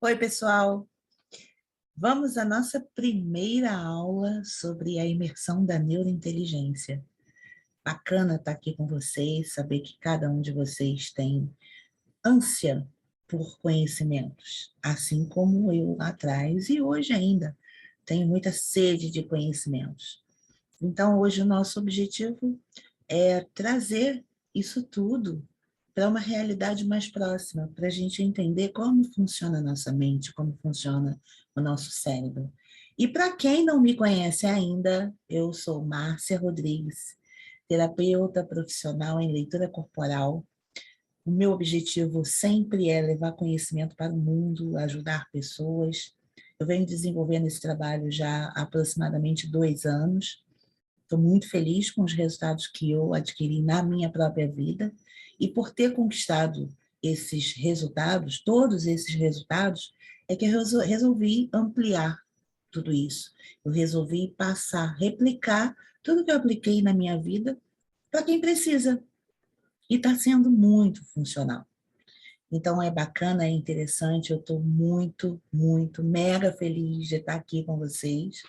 Oi, pessoal. Vamos à nossa primeira aula sobre a imersão da neurointeligência. Bacana estar aqui com vocês, saber que cada um de vocês tem ânsia por conhecimentos, assim como eu lá atrás e hoje ainda tenho muita sede de conhecimentos. Então, hoje o nosso objetivo é trazer isso tudo para uma realidade mais próxima, para a gente entender como funciona a nossa mente, como funciona o nosso cérebro. E para quem não me conhece ainda, eu sou Márcia Rodrigues, terapeuta profissional em leitura corporal. O meu objetivo sempre é levar conhecimento para o mundo, ajudar pessoas. Eu venho desenvolvendo esse trabalho já há aproximadamente 2 anos. Estou muito feliz com os resultados que eu adquiri na minha própria vida e por ter conquistado esses resultados, todos esses resultados, é que eu resolvi ampliar tudo isso. Eu resolvi passar, replicar tudo que eu apliquei na minha vida para quem precisa. E está sendo muito funcional. Então é bacana, é interessante, eu estou muito, muito, mega feliz de estar aqui com vocês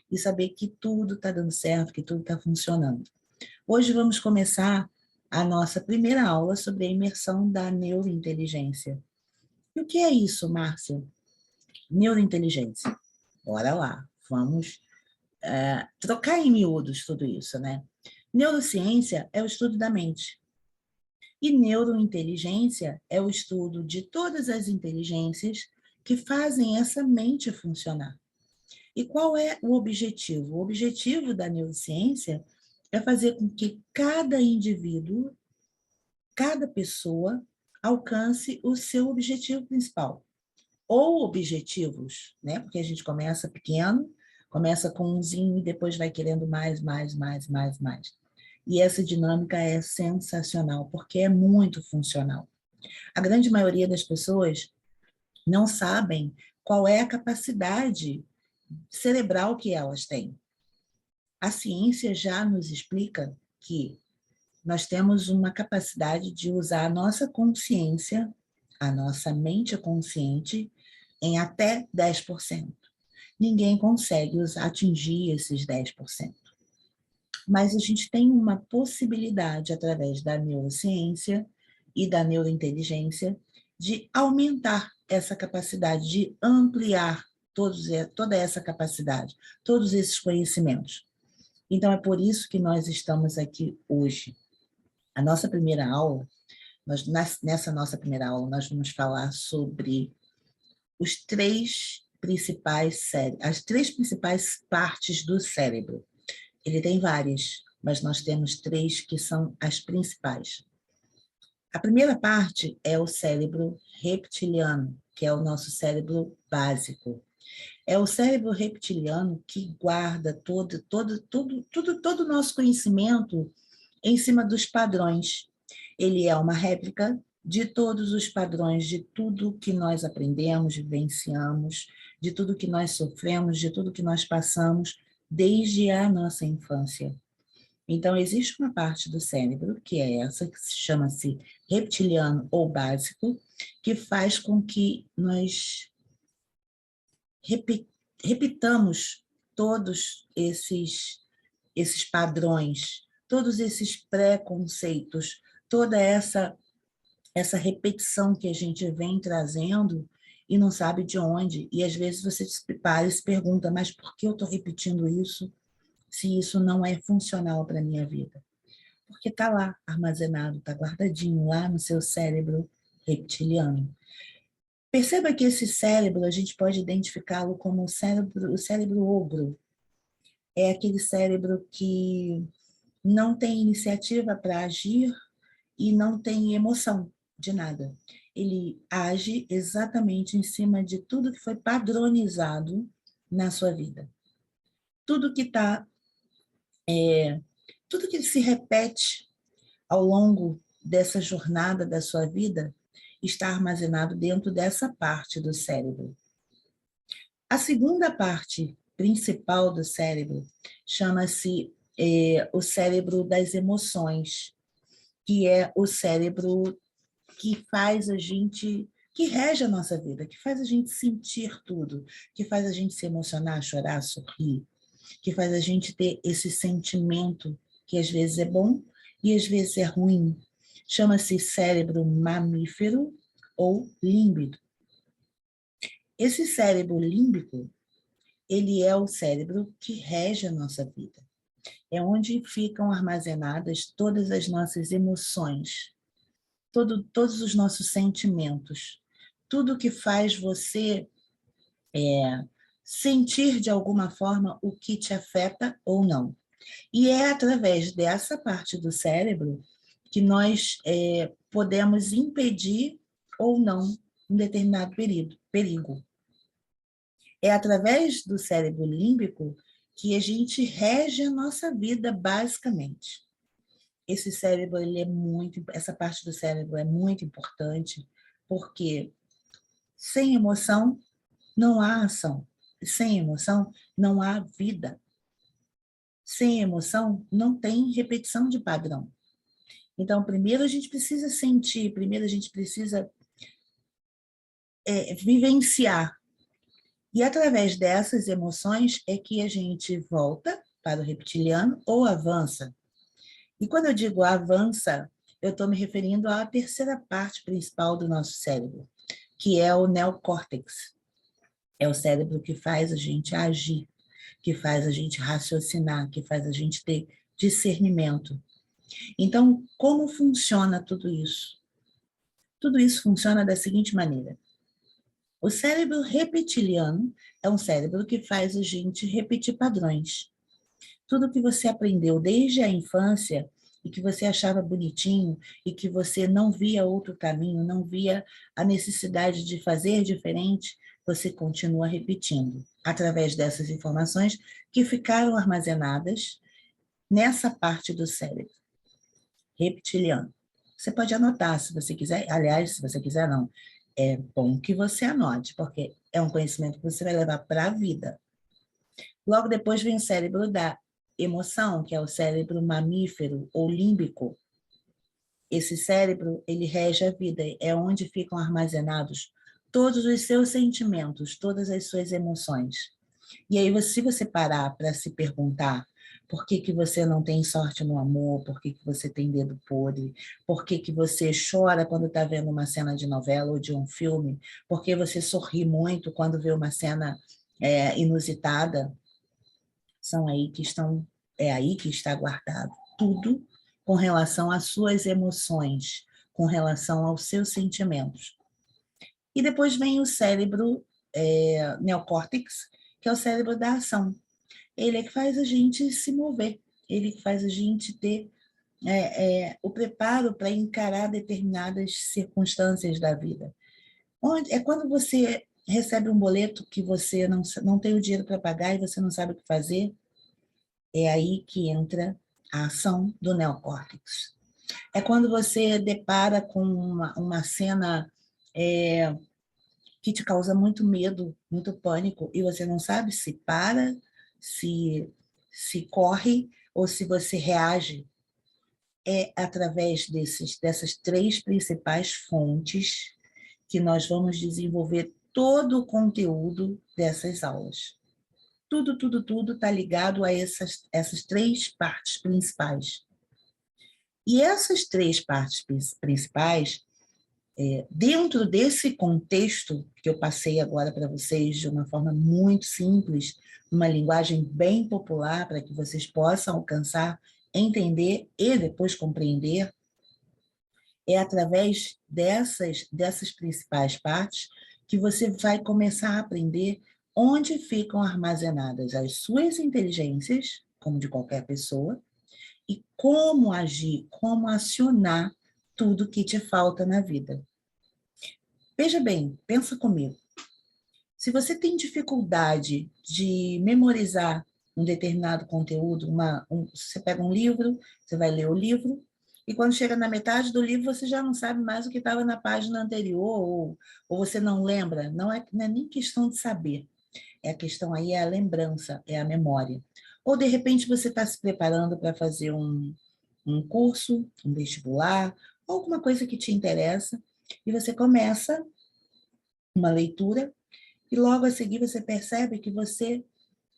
e saber que tudo está dando certo, que tudo está funcionando. Hoje vamos começar a nossa primeira aula sobre a imersão da neurointeligência. E o que é isso, Márcia? Neurointeligência. Bora lá, vamos trocar em miúdos tudo isso, né? Neurociência é o estudo da mente. E neurointeligência é o estudo de todas as inteligências que fazem essa mente funcionar. E qual é o objetivo? O objetivo da neurociência é fazer com que cada indivíduo, cada pessoa, alcance o seu objetivo principal. Ou objetivos, né? Porque a gente começa pequeno, começa com umzinho e depois vai querendo mais, mais, mais, mais, mais. E essa dinâmica é sensacional, porque é muito funcional. A grande maioria das pessoas não sabem qual é a capacidade cerebral que elas têm. A ciência já nos explica que nós temos uma capacidade de usar a nossa consciência, a nossa mente consciente, em até 10%. Ninguém consegue atingir esses 10%. Mas a gente tem uma possibilidade, através da neurociência e da neurointeligência, de aumentar essa capacidade, de ampliar toda essa capacidade, todos esses conhecimentos. Então, é por isso que nós estamos aqui hoje. A nossa primeira aula, nessa nossa primeira aula, nós vamos falar sobre as três principais partes do cérebro. Ele tem várias, mas nós temos três que são as principais. A primeira parte é o cérebro reptiliano, que é o nosso cérebro básico. É o cérebro reptiliano que guarda todo o nosso conhecimento em cima dos padrões. Ele é uma réplica de todos os padrões, de tudo que nós aprendemos, vivenciamos, de tudo que nós sofremos, de tudo que nós passamos desde a nossa infância. Então, existe uma parte do cérebro, que é essa, que chama-se reptiliano ou básico, que faz com que nós repitamos todos esses padrões, todos esses preconceitos, toda essa repetição que a gente vem trazendo e não sabe de onde. E às vezes você se para e se pergunta, mas por que eu estou repetindo isso se isso não é funcional para a minha vida? Porque está lá armazenado, está guardadinho lá no seu cérebro reptiliano. Perceba que esse cérebro, a gente pode identificá-lo como o cérebro ogro. É aquele cérebro que não tem iniciativa para agir e não tem emoção de nada. Ele age exatamente em cima de tudo que foi padronizado na sua vida. Tudo que está, tudo que se repete ao longo dessa jornada da sua vida está armazenado dentro dessa parte do cérebro. A segunda parte principal do cérebro chama-se o cérebro das emoções, que é o cérebro que faz a gente, que rege a nossa vida, que faz a gente sentir tudo, que faz a gente se emocionar, chorar, sorrir, que faz a gente ter esse sentimento que às vezes é bom e às vezes é ruim. Chama-se cérebro mamífero ou límbico. Esse cérebro límbico, ele é o cérebro que rege a nossa vida. É onde ficam armazenadas todas as nossas emoções, todos os nossos sentimentos, tudo que faz você sentir de alguma forma o que te afeta ou não. E é através dessa parte do cérebro que nós podemos impedir ou não um determinado perigo. É através do cérebro límbico que a gente rege a nossa vida, basicamente. Esse cérebro, essa parte do cérebro é muito importante, porque sem emoção não há ação. Sem emoção não há vida. Sem emoção não tem repetição de padrão. Então, primeiro a gente precisa sentir, primeiro a gente precisa vivenciar. E através dessas emoções é que a gente volta para o reptiliano ou avança. E quando eu digo avança, eu estou me referindo à terceira parte principal do nosso cérebro, que é o neocórtex. É o cérebro que faz a gente agir, que faz a gente raciocinar, que faz a gente ter discernimento. Então, como funciona tudo isso? Tudo isso funciona da seguinte maneira. O cérebro reptiliano é um cérebro que faz a gente repetir padrões. Tudo que você aprendeu desde a infância e que você achava bonitinho e que você não via outro caminho, não via a necessidade de fazer diferente, você continua repetindo através dessas informações que ficaram armazenadas nessa parte do cérebro reptiliano. Você pode anotar se você quiser, aliás, se você quiser não, é bom que você anote, porque é um conhecimento que você vai levar para a vida. Logo depois vem o cérebro da emoção, que é o cérebro mamífero ou límbico. Esse cérebro, ele rege a vida, é onde ficam armazenados todos os seus sentimentos, todas as suas emoções. E aí, se você parar para se perguntar por que, que você não tem sorte no amor, por que, que você tem dedo podre, por que, que você chora quando está vendo uma cena de novela ou de um filme, por que você sorri muito quando vê uma cena inusitada, é aí que está guardado tudo com relação às suas emoções, com relação aos seus sentimentos. E depois vem o cérebro neocórtex, que é o cérebro da ação. Ele é que faz a gente se mover, ele que faz a gente ter o preparo para encarar determinadas circunstâncias da vida. É quando você recebe um boleto que você não tem o dinheiro para pagar e você não sabe o que fazer, é aí que entra a ação do neocórtex. É quando você depara com uma cena que te causa muito medo, muito pânico, e você não sabe se para, se corre ou se você reage. É através dessas três principais fontes que nós vamos desenvolver todo o conteúdo dessas aulas. Tudo está ligado a essas três partes principais. E essas três partes principais, dentro desse contexto que eu passei agora para vocês de uma forma muito simples, uma linguagem bem popular para que vocês possam alcançar, entender e depois compreender, é através dessas principais partes que você vai começar a aprender onde ficam armazenadas as suas inteligências, como de qualquer pessoa, e como agir, como acionar tudo que te falta na vida. Veja bem, pensa comigo. Se você tem dificuldade de memorizar um determinado conteúdo, você pega um livro, você vai ler o livro, e quando chega na metade do livro, você já não sabe mais o que estava na página anterior, ou você não lembra. Não é nem questão de saber. A questão aí é a lembrança, é a memória. Ou, de repente, você está se preparando para fazer um curso, um vestibular, alguma coisa que te interessa, e você começa uma leitura, e logo a seguir você percebe que você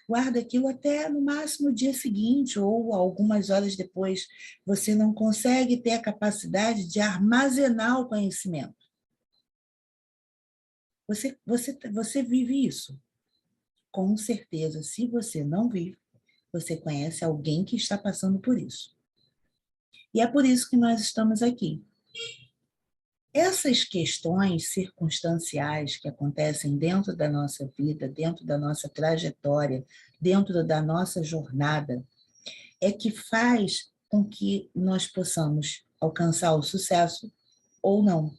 guarda aquilo até no máximo o dia seguinte ou algumas horas depois. Você não consegue ter a capacidade de armazenar o conhecimento. Você vive isso. Com certeza, se você não vive, você conhece alguém que está passando por isso. E é por isso que nós estamos aqui. Essas questões circunstanciais que acontecem dentro da nossa vida, dentro da nossa trajetória, dentro da nossa jornada, é que faz com que nós possamos alcançar o sucesso ou não.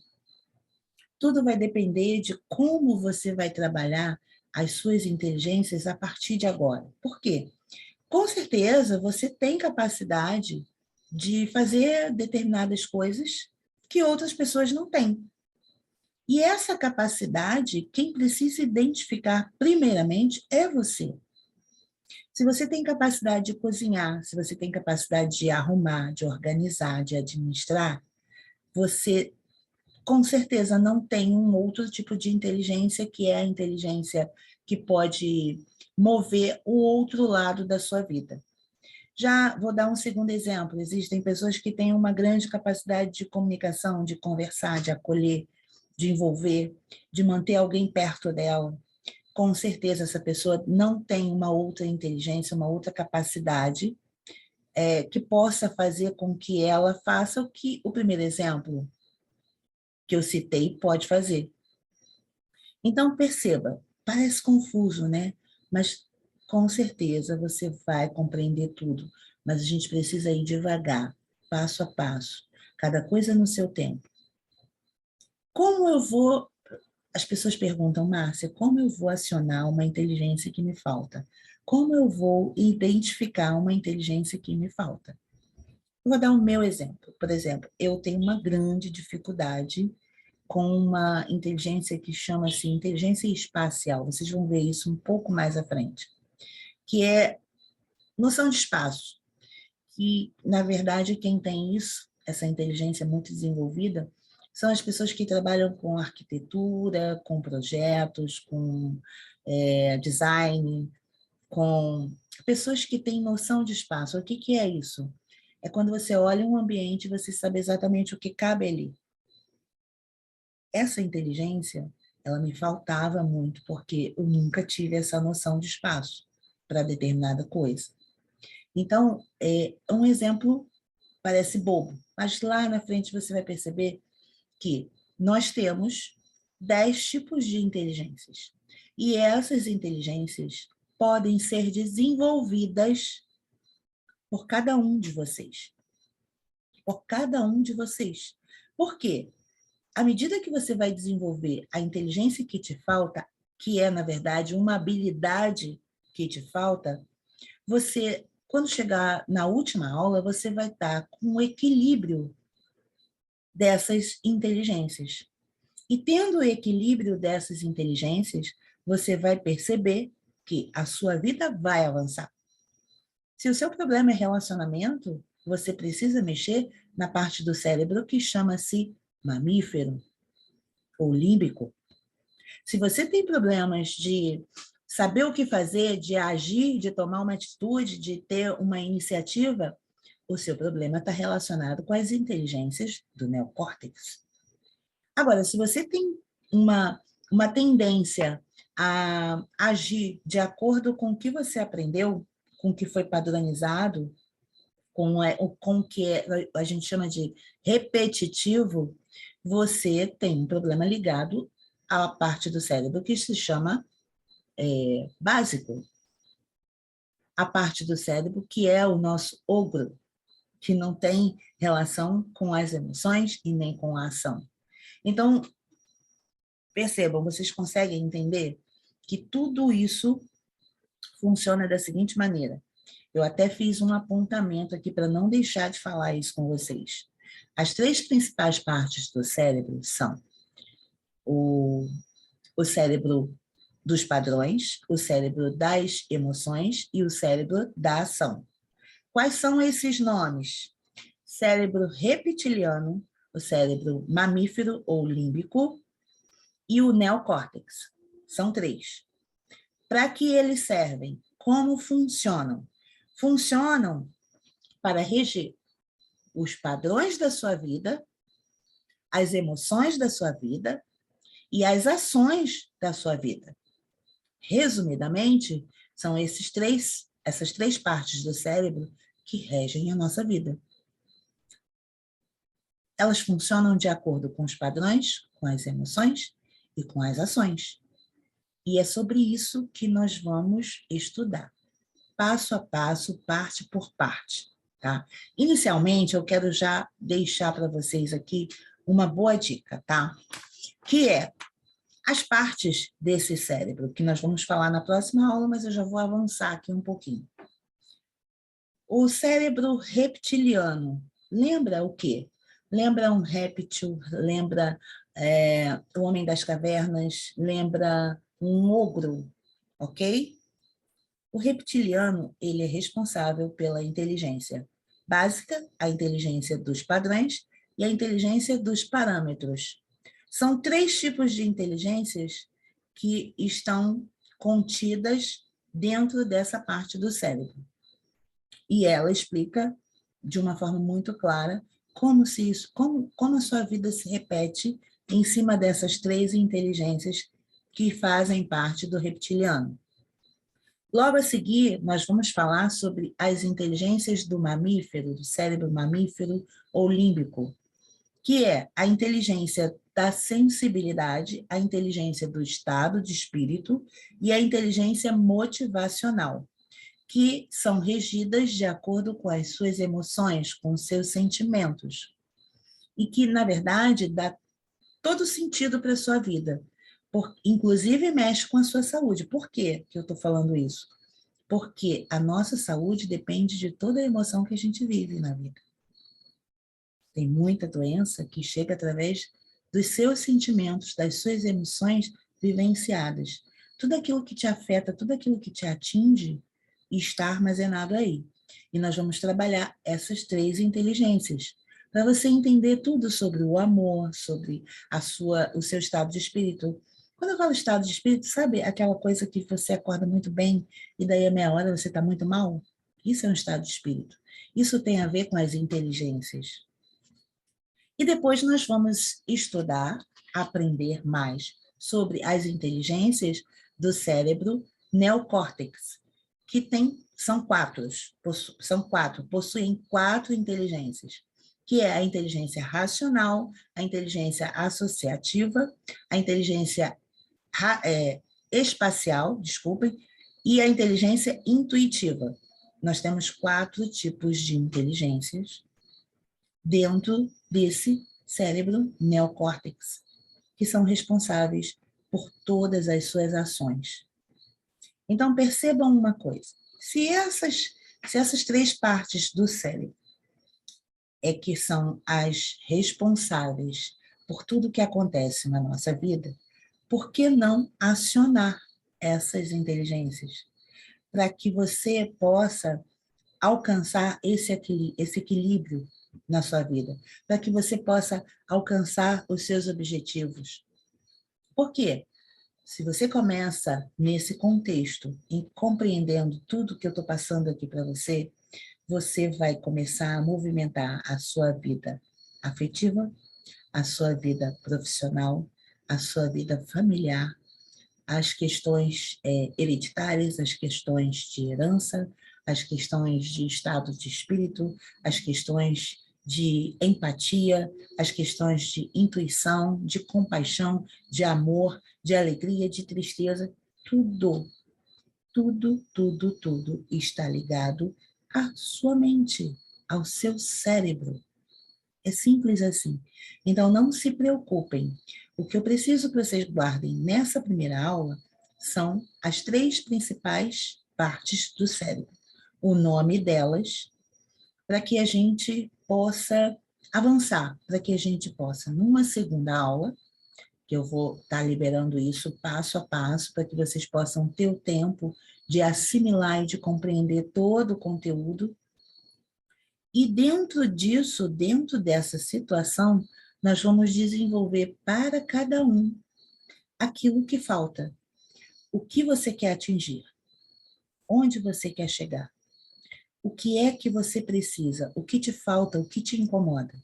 Tudo vai depender de como você vai trabalhar as suas inteligências a partir de agora. Por quê? Com certeza você tem capacidade de fazer determinadas coisas que outras pessoas não têm. E essa capacidade, quem precisa identificar primeiramente é você. Se você tem capacidade de cozinhar, se você tem capacidade de arrumar, de organizar, de administrar, você com certeza não tem um outro tipo de inteligência, que é a inteligência que pode mover o outro lado da sua vida. Já vou dar um segundo exemplo. Existem pessoas que têm uma grande capacidade de comunicação, de conversar, de acolher, de envolver, de manter alguém perto dela. Com certeza essa pessoa não tem uma outra inteligência, uma outra capacidade que possa fazer com que ela faça o que o primeiro exemplo que eu citei pode fazer. Então, perceba, parece confuso, né? Mas com certeza você vai compreender tudo. Mas a gente precisa ir devagar, passo a passo, cada coisa no seu tempo. Como eu vou. As pessoas perguntam, Márcia, como eu vou acionar uma inteligência que me falta? Como eu vou identificar uma inteligência que me falta? Eu vou dar o meu exemplo. Por exemplo, eu tenho uma grande dificuldade com uma inteligência que chama-se inteligência espacial. Vocês vão ver isso um pouco mais à frente, que é noção de espaço. Que, na verdade, quem tem isso, essa inteligência muito desenvolvida, são as pessoas que trabalham com arquitetura, com projetos, com design, com pessoas que têm noção de espaço. O que é isso? É quando você olha um ambiente e você sabe exatamente o que cabe ali. Essa inteligência, ela me faltava muito, porque eu nunca tive essa noção de espaço para determinada coisa. Então, um exemplo parece bobo, mas lá na frente você vai perceber que nós temos 10 tipos de inteligências. E essas inteligências podem ser desenvolvidas por cada um de vocês. Por cada um de vocês. Por quê? À medida que você vai desenvolver a inteligência que te falta, que é, na verdade, uma habilidade que te falta, você, quando chegar na última aula, você vai estar com o equilíbrio dessas inteligências. E tendo o equilíbrio dessas inteligências, você vai perceber que a sua vida vai avançar. Se o seu problema é relacionamento, você precisa mexer na parte do cérebro que chama-se mamífero ou límbico. Se você tem problemas de saber o que fazer, de agir, de tomar uma atitude, de ter uma iniciativa, o seu problema está relacionado com as inteligências do neocórtex. Agora, se você tem uma tendência a agir de acordo com o que você aprendeu, com o que foi padronizado, com o que a gente chama de repetitivo, você tem um problema ligado à parte do cérebro que se chama básico. A parte do cérebro que é o nosso ogro, que não tem relação com as emoções e nem com a ação. Então, percebam, vocês conseguem entender que tudo isso funciona da seguinte maneira. Eu até fiz um apontamento aqui para não deixar de falar isso com vocês. As 3 principais partes do cérebro são o cérebro dos padrões, o cérebro das emoções e o cérebro da ação. Quais são esses nomes? Cérebro reptiliano, o cérebro mamífero ou límbico e o neocórtex. São três. Para que eles servem? Como funcionam? Funcionam para reger os padrões da sua vida, as emoções da sua vida e as ações da sua vida. Resumidamente, são essas três partes do cérebro que regem a nossa vida. Elas funcionam de acordo com os padrões, com as emoções e com as ações. E é sobre isso que nós vamos estudar, passo a passo, parte por parte, tá? Inicialmente, eu quero já deixar para vocês aqui uma boa dica, tá? Que é as partes desse cérebro, que nós vamos falar na próxima aula, mas eu já vou avançar aqui um pouquinho. O cérebro reptiliano, lembra o quê? Lembra um réptil, lembra o Homem das Cavernas, lembra um ogro, ok? O reptiliano, ele é responsável pela inteligência básica, a inteligência dos padrões e a inteligência dos parâmetros. São três tipos de inteligências que estão contidas dentro dessa parte do cérebro. E ela explica de uma forma muito clara como a sua vida se repete em cima dessas três inteligências que fazem parte do reptiliano. Logo a seguir, nós vamos falar sobre as inteligências do mamífero, do cérebro mamífero ou límbico, que é a inteligência da sensibilidade, a inteligência do estado de espírito e a inteligência motivacional, que são regidas de acordo com as suas emoções, com os seus sentimentos, e que, na verdade, dá todo sentido para a sua vida, inclusive mexe com a sua saúde. Por quê que eu estou falando isso? Porque a nossa saúde depende de toda a emoção que a gente vive na vida. Tem muita doença que chega através dos seus sentimentos, das suas emoções vivenciadas. Tudo aquilo que te afeta, tudo aquilo que te atinge, está armazenado aí. E nós vamos trabalhar essas três inteligências, para você entender tudo sobre o amor, sobre o seu estado de espírito. Quando eu falo estado de espírito, sabe aquela coisa que você acorda muito bem e daí a meia hora você está muito mal? Isso é um estado de espírito. Isso tem a ver com as inteligências. E depois nós vamos estudar, aprender mais sobre as inteligências do cérebro neocórtex, que são quatro, possuem quatro inteligências, que é a inteligência racional, a inteligência associativa, a inteligência espacial, desculpem, e a inteligência intuitiva. Nós temos quatro tipos de inteligências dentro desse cérebro neocórtex, que são responsáveis por todas as suas ações. Então, percebam uma coisa, se essas três partes do cérebro que são as responsáveis por tudo que acontece na nossa vida, por que não acionar essas inteligências? Para que você possa alcançar esse equilíbrio na sua vida, para que você possa alcançar os seus objetivos. Por quê? Se você começa nesse contexto, em compreendendo tudo que eu estou passando aqui para você, você vai começar a movimentar a sua vida afetiva, a sua vida profissional, a sua vida familiar, as questões hereditárias, as questões de herança, as questões de estado de espírito, as questões de empatia, as questões de intuição, de compaixão, de amor, de alegria, de tristeza, tudo, tudo, tudo, tudo está ligado à sua mente, ao seu cérebro. É simples assim. Então, não se preocupem. O que eu preciso que vocês guardem nessa primeira aula são as três principais partes do cérebro. O nome delas, para que a gente possa avançar, para que a gente possa, numa segunda aula, que eu vou estar liberando isso passo a passo, para que vocês possam ter o tempo de assimilar e de compreender todo o conteúdo. E dentro disso, dentro dessa situação, nós vamos desenvolver para cada um aquilo que falta. O que você quer atingir? Onde você quer chegar? O que é que você precisa? O que te falta? O que te incomoda?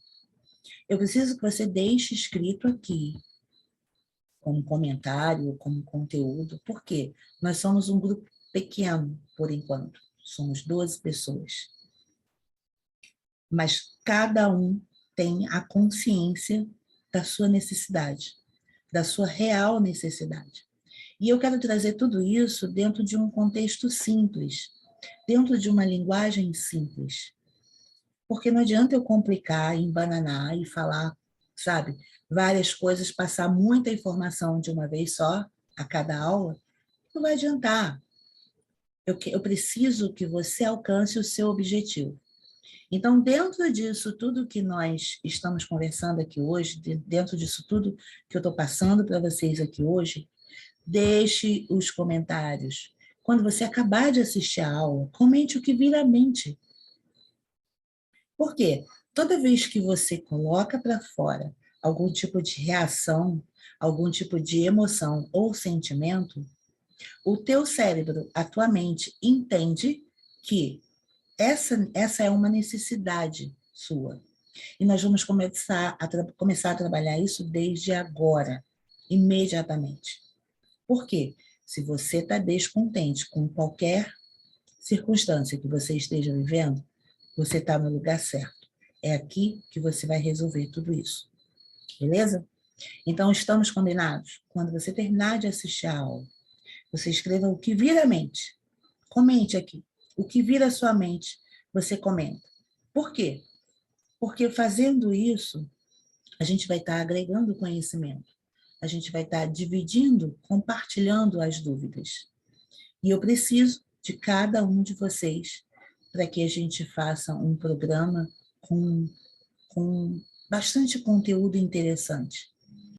Eu preciso que você deixe escrito aqui, como comentário, como conteúdo. Por quê? Nós somos um grupo pequeno, por enquanto. Somos 12 pessoas. Mas cada um tem a consciência da sua necessidade, da sua real necessidade. E eu quero trazer tudo isso dentro de um contexto simples, dentro de uma linguagem simples. Porque não adianta eu complicar, embananar e falar, sabe, várias coisas, passar muita informação de uma vez só, a cada aula, não vai adiantar. Eu preciso que você alcance o seu objetivo. Então, dentro disso tudo que nós estamos conversando aqui hoje, dentro disso tudo que eu estou passando para vocês aqui hoje, deixe os comentários. Quando você acabar de assistir a aula, comente o que vir à mente. Por quê? Toda vez que você coloca para fora algum tipo de reação, algum tipo de emoção ou sentimento, o teu cérebro, a tua mente, entende que essa é uma necessidade sua. E nós vamos começar a trabalhar isso desde agora, imediatamente. Por quê? Se você está descontente com qualquer circunstância que você esteja vivendo, você está no lugar certo. É aqui que você vai resolver tudo isso. Beleza? Então, estamos combinados? Quando você terminar de assistir a aula, você escreva o que vir à mente. Comente aqui. O que vir à sua mente, você comenta. Por quê? Porque fazendo isso, a gente vai estar agregando conhecimento. A gente vai estar dividindo, compartilhando as dúvidas. E eu preciso de cada um de vocês para que a gente faça um programa com bastante conteúdo interessante.